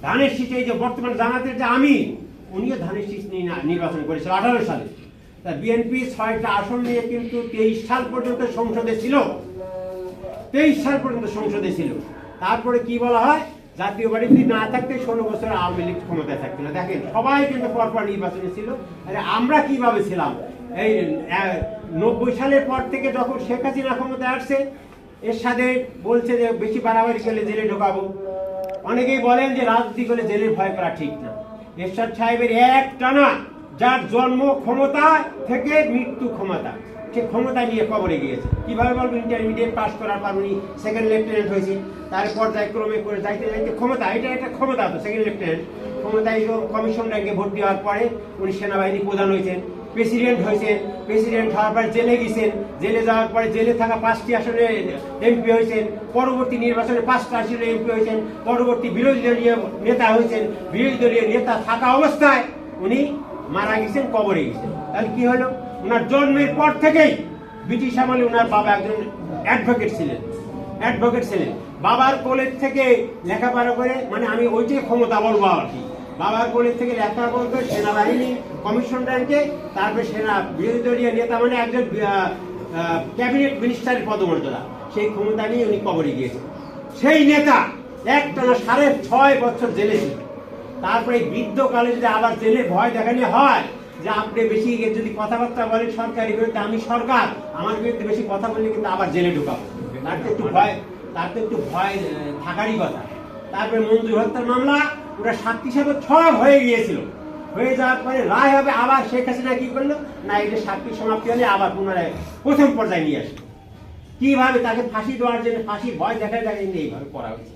ধানের শীষে এই যে বর্তমান জামাতের যে আমি উনিও ধানের শীষ নিয়ে নির্বাচন করেছিল 18 সালে। তা বিএনপি 6টা আসন নিয়ে কিন্তু 23 সাল পর্যন্ত সংসদে ছিল, 23 সাল পর্যন্ত সংসদে ছিল। তারপরে কি বলা হয়, জাতীয় পার্টি যদি না থাকতে 16 বছর আওয়ামী লীগ ক্ষমতায় থাকতো না। দেখেন সবাই কিন্তু পরপর নির্বাচনে ছিল। আরে আমরা কিভাবে ছিলাম, এই 90 সালের পর থেকে যখন শেখ হাসিনা ক্ষমতায় আসছে, এর সাথে বলছে যে বেশি বাড়াবাড়ি করলে জেলে ঢোকাবো। অনেকেই বলেন যে রাজনীতি করে জেলে ভয় করা ঠিক না। এরশাদ সাহেবের এক টানা, যার জন্ম ক্ষমতা থেকে মৃত্যু ক্ষমতা, সে ক্ষমতা নিয়ে কবরে গিয়েছে। কিভাবে বলবো, ইন্টারমিডিয়েট পাস করার পর উনি সেকেন্ড লেফটেন্যান্ট হয়েছে, তার পর্যায়ক্রমে করে যাইতে যাইতে ক্ষমতা, এটা একটা ক্ষমতা তো সেকেন্ড লেফটেন্যান্ট ক্ষমতায় কমিশন র্যাঙ্কে ভর্তি হওয়ার পরে উনি সেনাবাহিনী প্রধান হয়েছেন, প্রেসিডেন্ট হয়েছেন, প্রেসিডেন্ট হওয়ার পর জেলে গেছেন, জেলে যাওয়ার পরে জেলে থাকা 5টি আসনে এমপি হয়েছেন, পরবর্তী নির্বাচনে 5টা আসনে এমপি হয়েছেন, পরবর্তী বিরোধী দলীয় নেতা হয়েছেন, বিরোধী দলীয় নেতা থাকা অবস্থায় উনি মারা গেছেন, কবরে গেছেন। তাহলে কি হলো, ওনার জন্মের পর থেকেই ব্রিটিশ আমলে ওনার বাবা একজন অ্যাডভোকেট ছিলেন, বাবার কোলের থেকে লেখাপড়া করে, মানে আমি ওইটাই ক্ষমতা বলবো আর কি, বাবার কোলের থেকে লেখাপড়া করে সেনাবাহিনী কমিশন র্যাঙ্কে, তারপরে সেনা বিরোধী দলীয় নেতা, মানে একজন ক্যাবিনেট মিনিস্টারের পদমর্যাদা, সেই ক্ষমতা নিয়ে উনি কবরে গিয়েছেন। সেই নেতা একটানা 6.5 বছর জেলে ছিল। তারপরে বৃদ্ধকালে যদি আবার জেলে ভয় দেখানো হয় যে আপনি বেশি যদি কথাবার্তা বলেন সরকারি বিরুদ্ধে, আমি সরকার, আমার বিরুদ্ধে বেশি কথা বললে কিন্তু আবার জেলে ঢুকাবো, তার তো একটু ভয় থাকারই কথা। তারপরে মঞ্জুর হত্যার মামলা, ওরা সাক্ষী হিসাবে সব হয়ে গিয়েছিল, হয়ে যাওয়ার পরে রায় হবে, আবার শেখ হাসিনা কি করলো না, এটা সাক্ষী সমাপ্তি হলে আবার পুনরায় প্রথম পর্যায়ে নিয়ে আসলো। কিভাবে তাকে ফাঁসি দেওয়ার জন্য, ফাঁসির ভয় দেখায় এইভাবে করা হয়েছে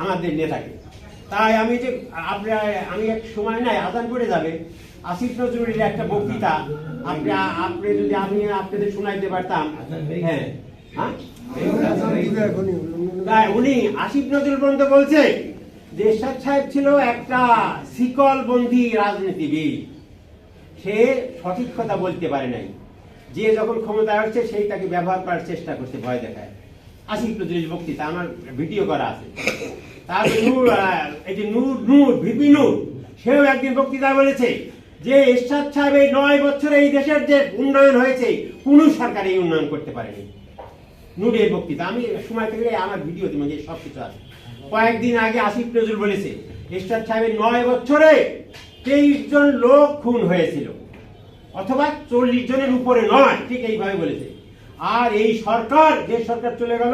আমাদের নেতাকে। তাই আমি যে আমি এক সময় নাই আদান করে যাবে, আসিফ নজরুলের একটা বক্তৃতা আপনি যদি আমি আপনাদের শোনাইতে পারতাম। হ্যাঁ, উনি আসিফ নজরুল পর্যন্ত বলছে যে এরশাদ সাহেব ছিল একটা শিকলবন্দি রাজনীতিবিদ, সে সঠিক কথা বলতে পারে নাই, যে যখন ক্ষমতায় আসছে সেই তাকে ব্যবহার করার চেষ্টা করছে, ভয় দেখায়। আসিফ নজরুলের বক্তৃতা আমার ভিডিও করা আছে। তারপরে এই যে ভিপি নূর, সেও একদিন বক্তৃতা বলেছে যে এরশাদ সাহেব এই 9 বছরে এই দেশের যে উন্নয়ন হয়েছে, কোন সরকার এই উন্নয়ন করতে পারেনি। নূরের বক্তৃতা আমি সময় থেকে আমার ভিডিওতে মধ্যে সবকিছু আছে। কয়েকদিন আগে আসিফ নজরুল বলেছে এরশাদ সাহেবের 9 বছরে 23 জন লোক খুন হয়েছিল, অথবা 40 জনের উপরে নয়, ঠিক এইভাবে বলেছে। আর এই সরকার, যে সরকার চলে গেল,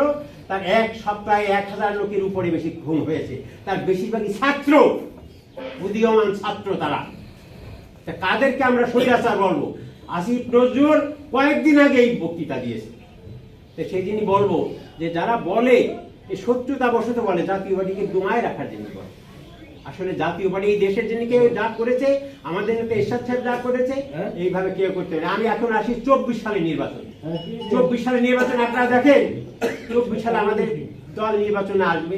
তার এক সপ্তাহে 1000 লোকের উপরে বেশি খুন হয়েছে, তার বেশিরভাগই ছাত্র, উদীয়মান ছাত্র। তারা কাদেরকে আমরা স্বৈরাচার বলবো? আসিফ নজরুল কয়েকদিন আগে এই বক্তৃতা দিয়েছে। সেই দিনই বলবো যে যারা বলে এই শত্রুতা বশত বলে জাতীয় পার্টিকে দমায় রাখার জন্য বলে, আসলে জাতীয় পার্টি এই দেশের জন্য কেউ যা করেছে, আমাদের নেতা এরশাদ সাহেব যা করেছে, এইভাবে কেউ করতে পারে। আমি এখন আসি 24 সালে নির্বাচন, 24 সালে নির্বাচন আপনারা দেখেন, 24 সালে আমাদের দল নির্বাচনে আসবে।